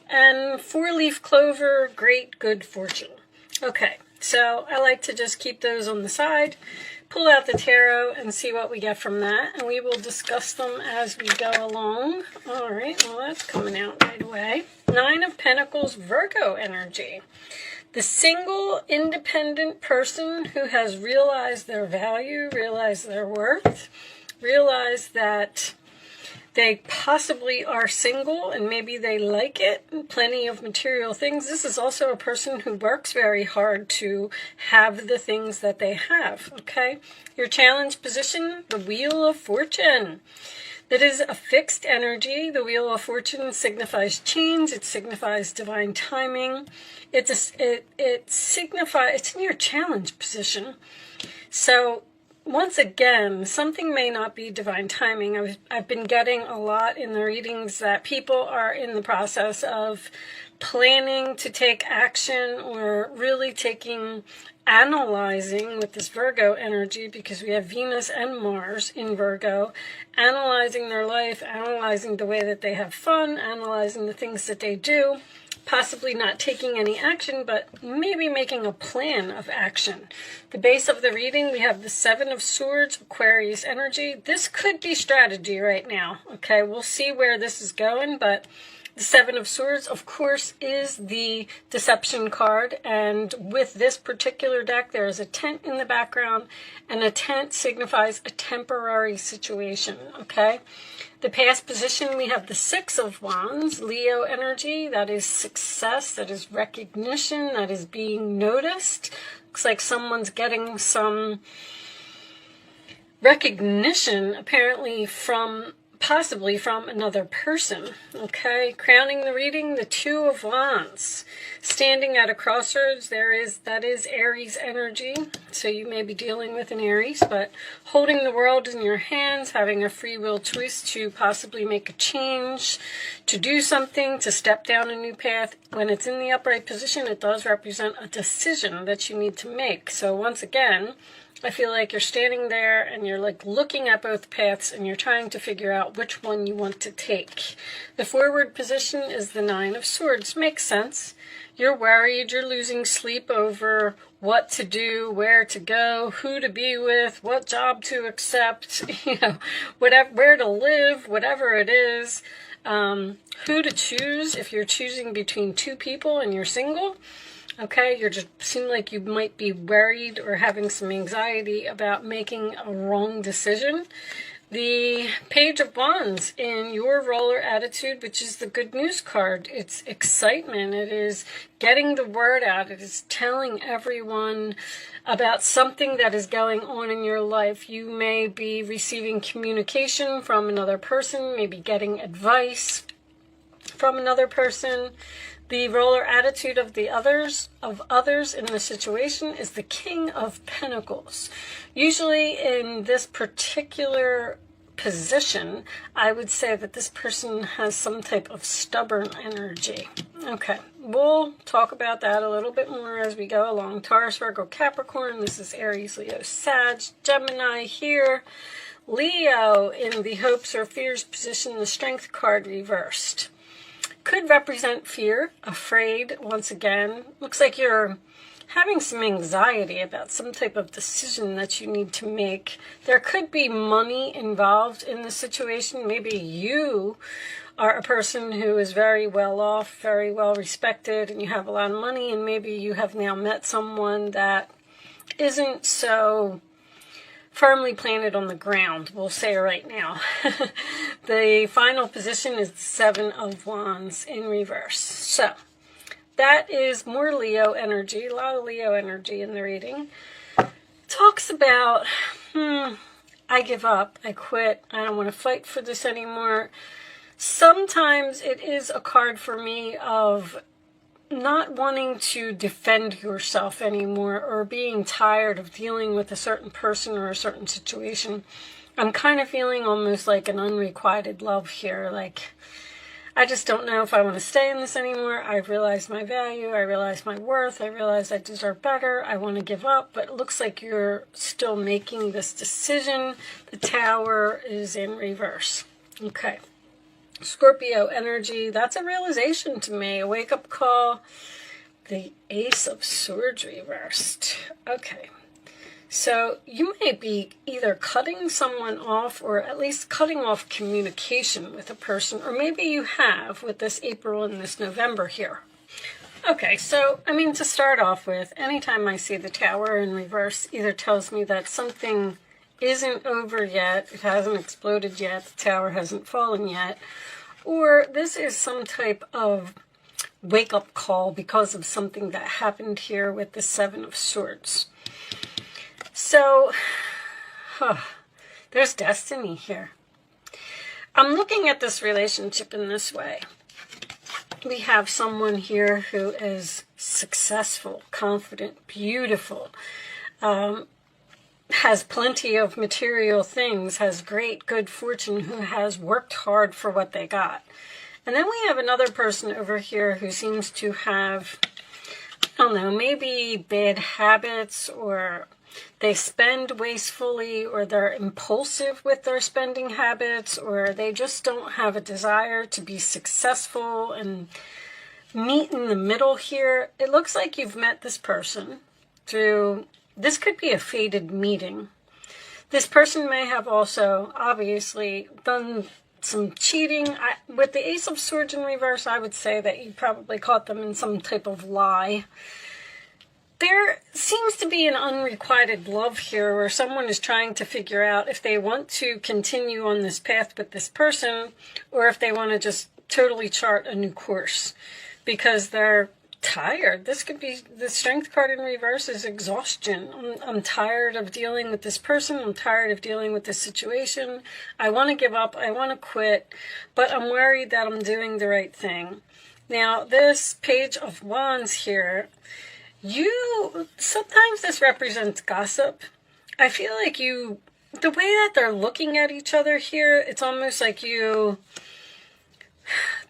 And 4-leaf clover, great good fortune. Okay, so I like to just keep those on the side, pull out the tarot, and see what we get from that. And we will discuss them as we go along. All right, well, that's coming out right away. 9 of Pentacles, Virgo energy. The single, independent person who has realized their value, realized their worth, realized that they possibly are single and maybe they like it, plenty of material things. This is also a person who works very hard to have the things that they have, okay? Your challenge position, the Wheel of Fortune. That is a fixed energy. The Wheel of Fortune signifies change. It signifies divine timing. It signifies, it's in your challenge position. So once again, something may not be divine timing. I've been getting a lot in the readings that people are in the process of planning to take action or really analyzing with this Virgo energy, because we have Venus and Mars in Virgo, analyzing their life, analyzing the way that they have fun, analyzing the things that they do, possibly not taking any action, but maybe making a plan of action. The base of the reading, we have the 7 of Swords, Aquarius energy. This could be strategy right now, okay? We'll see where this is going, but the 7 of Swords, of course, is the deception card, and with this particular deck, there is a tent in the background, and a tent signifies a temporary situation, okay? The past position, we have the 6 of Wands, Leo energy. That is success, that is recognition, that is being noticed. Looks like someone's getting some recognition, apparently possibly from another person, okay? Crowning the reading, the 2 of Wands. Standing at a crossroads, that is Aries energy, so you may be dealing with an Aries, but holding the world in your hands, having a free will choice to possibly make a change, to do something, to step down a new path. When it's in the upright position, it does represent a decision that you need to make. So once again, I feel like you're standing there and you're like looking at both paths and you're trying to figure out which one you want to take. The forward position is the 9 of Swords. Makes sense. You're worried, you're losing sleep over what to do, where to go, who to be with, what job to accept, whatever, where to live, whatever it is, who to choose if you're choosing between 2 people and you're single. Okay, you just seem like you might be worried or having some anxiety about making a wrong decision. The Page of Wands in your roller attitude, which is the good news card. It's excitement. It is getting the word out. It is telling everyone about something that is going on in your life. You may be receiving communication from another person, maybe getting advice from another person. The roller attitude of others in the situation is the King of Pentacles. Usually in this particular position, I would say that this person has some type of stubborn energy. Okay, we'll talk about that a little bit more as we go along. Taurus, Virgo, Capricorn. This is Aries, Leo, Sag, Gemini here. Leo in the hopes or fears position, the Strength card reversed. Could represent fear, afraid, once again. Looks like you're having some anxiety about some type of decision that you need to make. There could be money involved in the situation. Maybe you are a person who is very well off, very well respected, and you have a lot of money, and maybe you have now met someone that isn't so firmly planted on the ground, we'll say right now. The final position is the 7 of Wands in reverse. So that is more Leo energy, a lot of Leo energy in the reading. Talks about, I give up, I quit, I don't want to fight for this anymore. Sometimes it is a card for me of not wanting to defend yourself anymore, or being tired of dealing with a certain person or a certain situation. I'm kind of feeling almost like an unrequited love here. Like, I just don't know if I want to stay in this anymore. I've realized my value. I realize my worth. I realize I deserve better. I want to give up, but it looks like you're still making this decision. The Tower is in reverse. Okay. Scorpio energy, that's a realization to me, a wake-up call. The Ace of Swords reversed. Okay. So you may be either cutting someone off or at least cutting off communication with a person, or maybe you have with this April and this November here. Okay, so, I mean, to start off with, anytime I see the Tower in reverse, either tells me that something isn't over yet, it hasn't exploded yet, the Tower hasn't fallen yet, or this is some type of wake-up call because of something that happened here with the Seven of Swords. So, there's destiny here. I'm looking at this relationship in this way. We have someone here who is successful, confident, beautiful, has plenty of material things, has great good fortune, who has worked hard for what they got. And then we have another person over here who seems to have, I don't know, maybe bad habits, or they spend wastefully, or they're impulsive with their spending habits, or they just don't have a desire to be successful and meet in the middle here. It looks like you've met this person through, this could be a fated meeting. This person may have also obviously done some cheating. With the Ace of Swords in reverse, I would say that you probably caught them in some type of lie. There seems to be an unrequited love here where someone is trying to figure out if they want to continue on this path with this person or if they want to just totally chart a new course because they're tired. This could be, the Strength card in reverse is exhaustion. I'm tired of dealing with this person. I'm tired of dealing with this situation. I want to give up. I want to quit, but I'm worried that I'm doing the right thing. Now, this Page of Wands here, sometimes this represents gossip. I feel like the way that they're looking at each other here, it's almost like you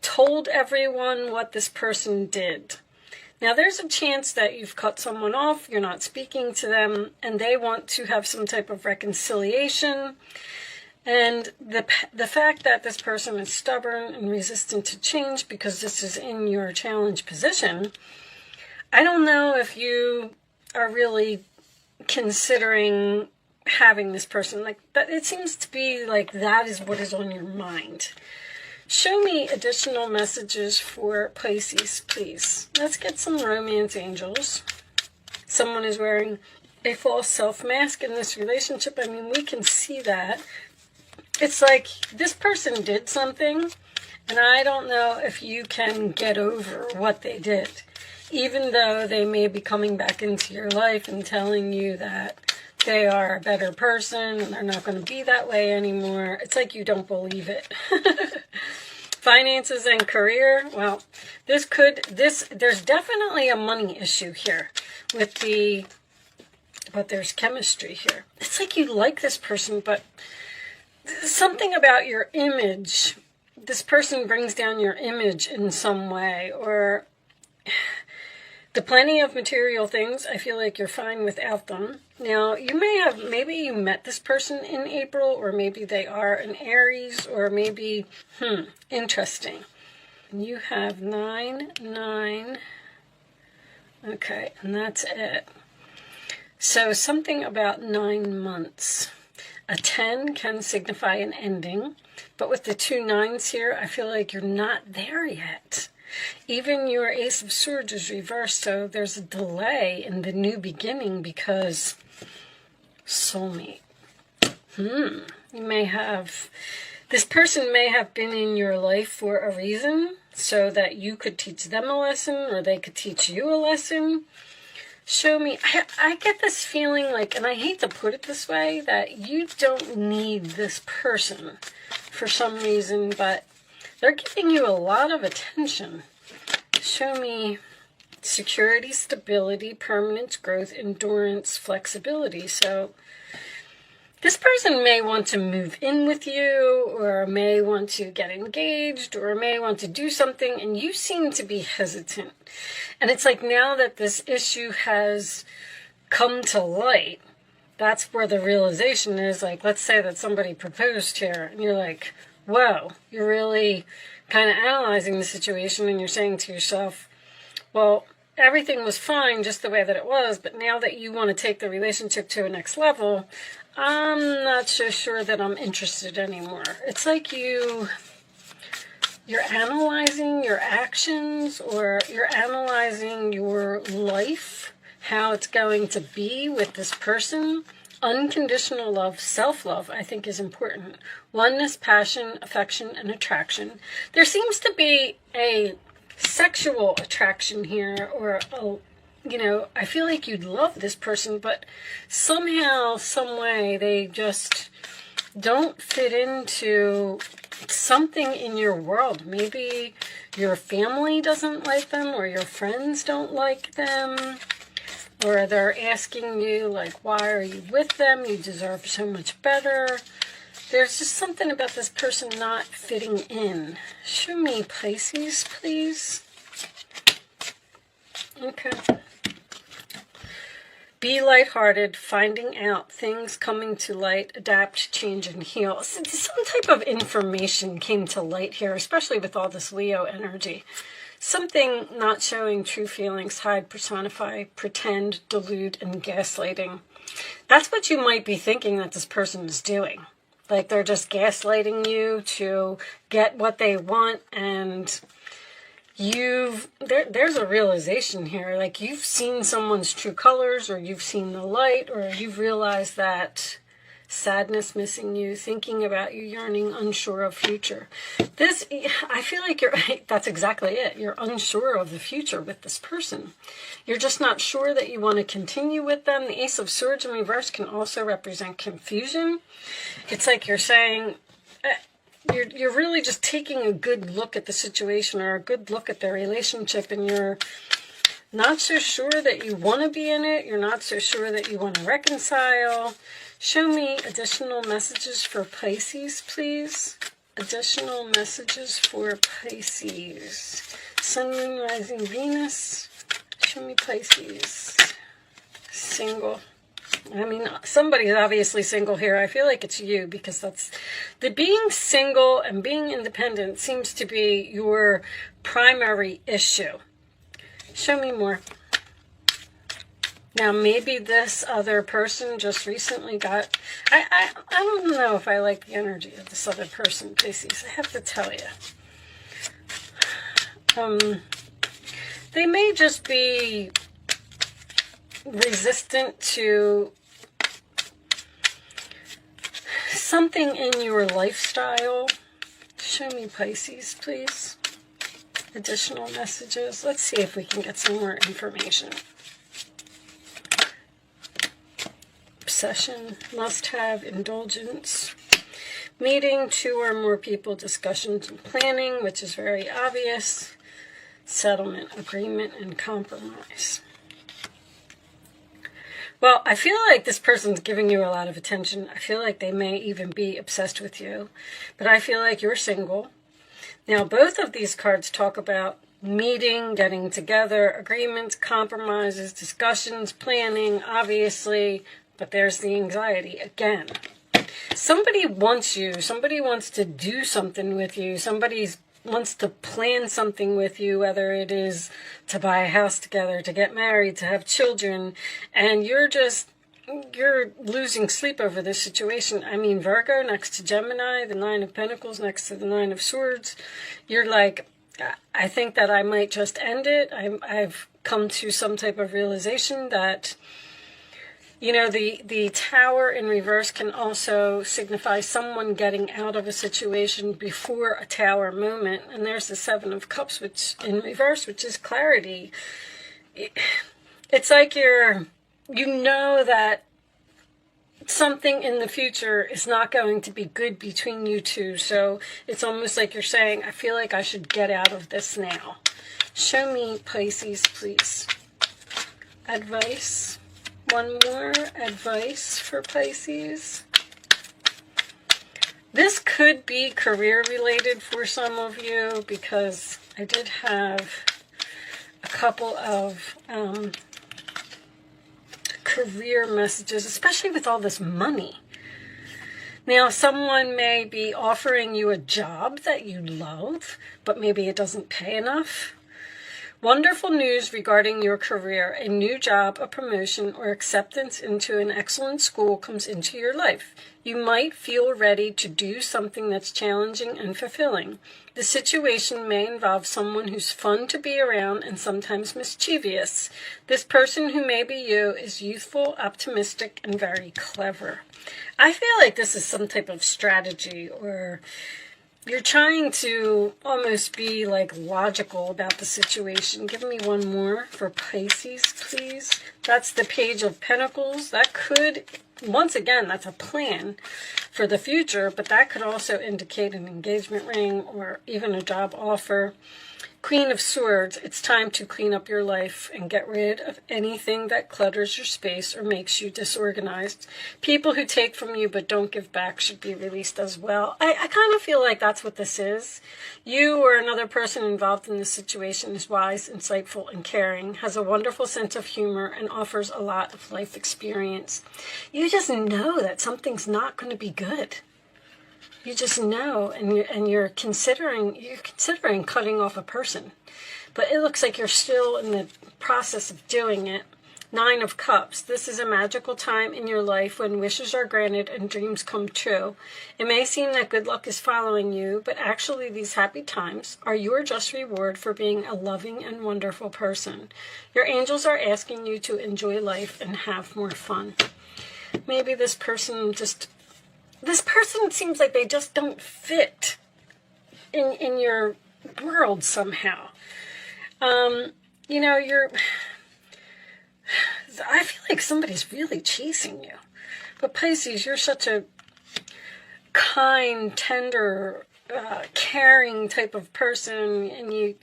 told everyone what this person did. Now, there's a chance that you've cut someone off, you're not speaking to them, and they want to have some type of reconciliation. And the fact that this person is stubborn and resistant to change because this is in your challenge position, I don't know if you are really considering having this person. Like that, it seems to be like that is what is on your mind. Show me additional messages for Pisces, please. Let's get some romance angels. Someone is wearing a false self mask in this relationship. I mean, we can see that. It's like this person did something, and I don't know if you can get over what they did. Even though they may be coming back into your life and telling you that they are a better person and they're not going to be that way anymore, it's like you don't believe it. Finances and career, well, there's definitely a money issue here but there's chemistry here. It's like you like this person, but something about your image, this person brings down your image in some way, or the plenty of material things, I feel like you're fine without them. Now, maybe you met this person in April, or maybe they are an Aries, or maybe, interesting. You have 9, 9. Okay, and that's it. So something about 9 months. A 10 can signify an ending, but with the 2 9s here, I feel like you're not there yet. Even your Ace of Swords is reversed, so there's a delay in the new beginning because soulmate. This person may have been in your life for a reason, so that you could teach them a lesson or they could teach you a lesson. Show me, I get this feeling like, and I hate to put it this way, that you don't need this person for some reason, but they're giving you a lot of attention. Show me security, stability, permanence, growth, endurance, flexibility. So this person may want to move in with you, or may want to get engaged, or may want to do something, and you seem to be hesitant. And it's like now that this issue has come to light, that's where the realization is. Like, let's say that somebody proposed here, and you're like, whoa, you're really kind of analyzing the situation and you're saying to yourself, well, everything was fine just the way that it was, but now that you want to take the relationship to a next level, I'm not so sure that I'm interested anymore. It's like you're analyzing your actions, or you're analyzing your life, how it's going to be with this person. Unconditional love, self-love, I think is important. Oneness, passion, affection, and attraction. There seems to be a sexual attraction here, or I feel like you'd love this person, but somehow, some way, they just don't fit into something in your world. Maybe your family doesn't like them, or your friends don't like them, or they're asking you, like, why are you with them? You deserve so much better. There's just something about this person not fitting in. Show me, Pisces, please. Okay. Be lighthearted, finding out, things coming to light, adapt, change, and heal. Some type of information came to light here, especially with all this Leo energy. Something not showing true feelings, hide, personify, pretend, delude, and gaslighting. That's what you might be thinking that this person is doing. Like they're just gaslighting you to get what they want, and there's a realization here. Like you've seen someone's true colors, or you've seen the light, or you've realized that sadness missing you, thinking about you, yearning, unsure of future. I feel like that's exactly it. You're unsure of the future with this person. You're just not sure that you want to continue with them. The Ace of Swords in reverse can also represent confusion. It's like you're saying, you're really just taking a good look at the situation, or a good look at the relationship, and you're not so sure that you want to be in it. You're not so sure that you want to reconcile. Show me additional messages for Pisces, please. Additional messages for Pisces. Sun, Moon, Rising, Venus. Show me Pisces. Single. I mean, somebody's obviously single here. I feel like it's you, because that's the being single and being independent seems to be your primary issue. Show me more. Now, maybe this other person just recently got... I don't know if I like the energy of this other person, Pisces. I have to tell you. They may just be resistant to something in your lifestyle. Show me, Pisces, please. Additional messages. Let's see if we can get some more information. Obsession, must-have, indulgence, meeting two or more people, discussions and planning, which is very obvious, settlement, agreement, and compromise. Well, I feel like this person's giving you a lot of attention. I feel like they may even be obsessed with you, but I feel like you're single. Now, both of these cards talk about meeting, getting together, agreements, compromises, discussions, planning, obviously. But there's the anxiety again. Somebody wants you. Somebody wants to do something with you. Somebody wants to plan something with you, whether it is to buy a house together, to get married, to have children. And you're losing sleep over this situation. I mean, Virgo next to Gemini, the Nine of Pentacles next to the Nine of Swords. You're like, I think that I might just end it. I've come to some type of realization that... You know, the Tower in reverse can also signify someone getting out of a situation before a Tower moment. And there's the Seven of Cups, which in reverse, which is clarity. It's like you know that something in the future is not going to be good between you two. So it's almost like you're saying, I feel like I should get out of this now. Show me, Pisces, please. Advice. One more advice for Pisces. This could be career related for some of you, because I did have a couple of career messages, especially with all this money. Now, someone may be offering you a job that you love, but maybe it doesn't pay enough. Wonderful news regarding your career. A new job, a promotion, or acceptance into an excellent school comes into your life. You might feel ready to do something that's challenging and fulfilling. The situation may involve someone who's fun to be around and sometimes mischievous. This person, who may be you, is youthful, optimistic, and very clever. I feel like this is some type of strategy, or you're trying to almost be like logical about the situation. Give me one more for Pisces, please. That's the Page of Pentacles. That could, once again, that's a plan for the future, but that could also indicate an engagement ring or even a job offer. Queen of Swords, it's time to clean up your life and get rid of anything that clutters your space or makes you disorganized. People who take from you but don't give back should be released as well. I kind of feel like that's what this is. You or another person involved in this situation is wise, insightful, and caring, has a wonderful sense of humor, and offers a lot of life experience. You just know that something's not going to be good. You just know, and you're considering cutting off a person, but it looks like you're still in the process of doing it. 9 of Cups. This is a magical time in your life when wishes are granted and dreams come true. It may seem that good luck is following you, but actually these happy times are your just reward for being a loving and wonderful person. Your angels are asking you to enjoy life and have more fun. Maybe this person seems like they just don't fit in your world somehow. I feel like somebody's really chasing you. But Pisces, you're such a kind, tender, caring type of person, and you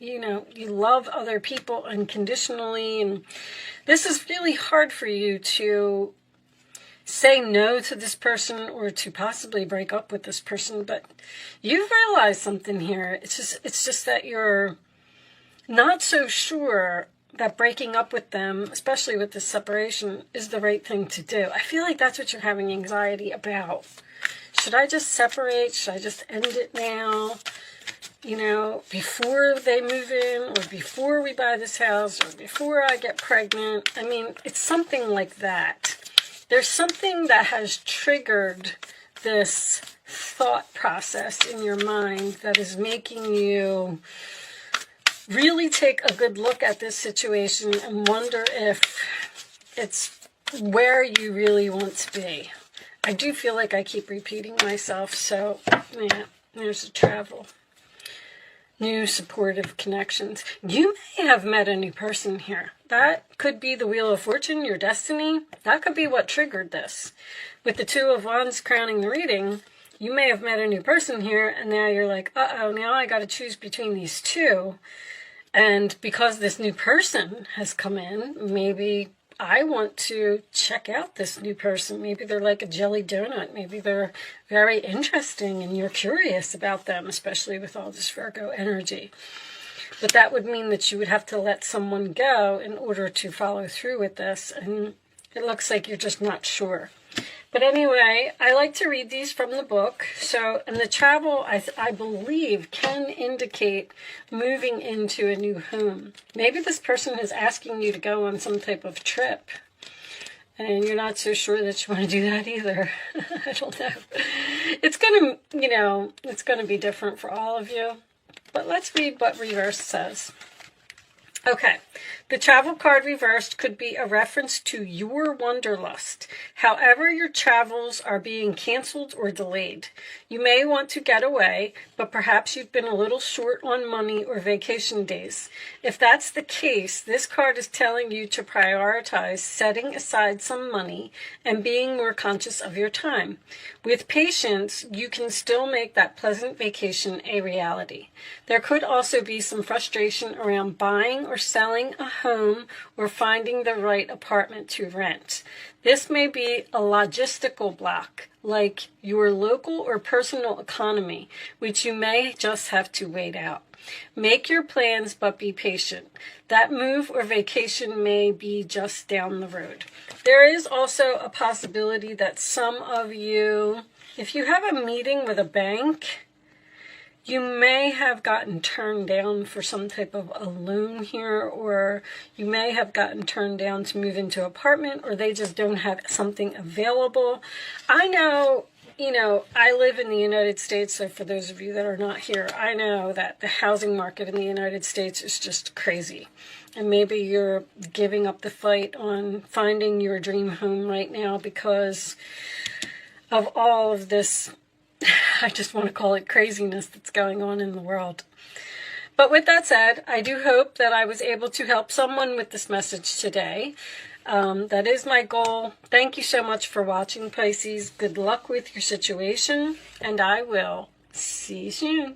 love other people unconditionally, and this is really hard for you to say no to this person or to possibly break up with this person, but you've realized something here. It's just that you're not so sure that breaking up with them, especially with this separation, is the right thing to do. I feel like that's what you're having anxiety about. Should I just separate? Should I just end it now? Before they move in, or before we buy this house, or before I get pregnant? I mean, it's something like that. There's something that has triggered this thought process in your mind that is making you really take a good look at this situation and wonder if it's where you really want to be. I do feel like I keep repeating myself, so yeah, there's a travel. New supportive connections. You may have met a new person here. That could be the Wheel of Fortune, your destiny. That could be what triggered this. With the 2 of Wands crowning the reading, you may have met a new person here, and now you're like, uh-oh, now I got to choose between these two. And because this new person has come in, maybe I want to check out this new person. Maybe they're like a jelly donut. Maybe they're very interesting and you're curious about them, especially with all this Virgo energy. But that would mean that you would have to let someone go in order to follow through with this. And it looks like you're just not sure. But anyway, I like to read these from the book. So, and the travel, I believe, can indicate moving into a new home. Maybe this person is asking you to go on some type of trip, and you're not so sure that you want to do that either. I don't know. It's going to be different for all of you. But let's read what reverse says. Okay, the travel card reversed could be a reference to your wanderlust. However, your travels are being canceled or delayed. You may want to get away, but perhaps you've been a little short on money or vacation days. If that's the case, this card is telling you to prioritize setting aside some money and being more conscious of your time. With patience, you can still make that pleasant vacation a reality. There could also be some frustration around buying or selling a home or finding the right apartment to rent. This may be a logistical block, like your local or personal economy, which you may just have to wait out. Make your plans, but be patient. That move or vacation may be just down the road. There is also a possibility that some of you If you have a meeting with a bank, you may have gotten turned down for some type of a loan here, or you may have gotten turned down to move into an apartment, or they just don't have something available. I know, you know, I live in the United States, so for those of you that are not here, I know that the housing market in the United States is just crazy. And maybe you're giving up the fight on finding your dream home right now because of all of this, I just want to call it craziness that's going on in the world. But with that said, I do hope that I was able to help someone with this message today. That is my goal. Thank you so much for watching, Pisces. Good luck with your situation, and I will see you soon.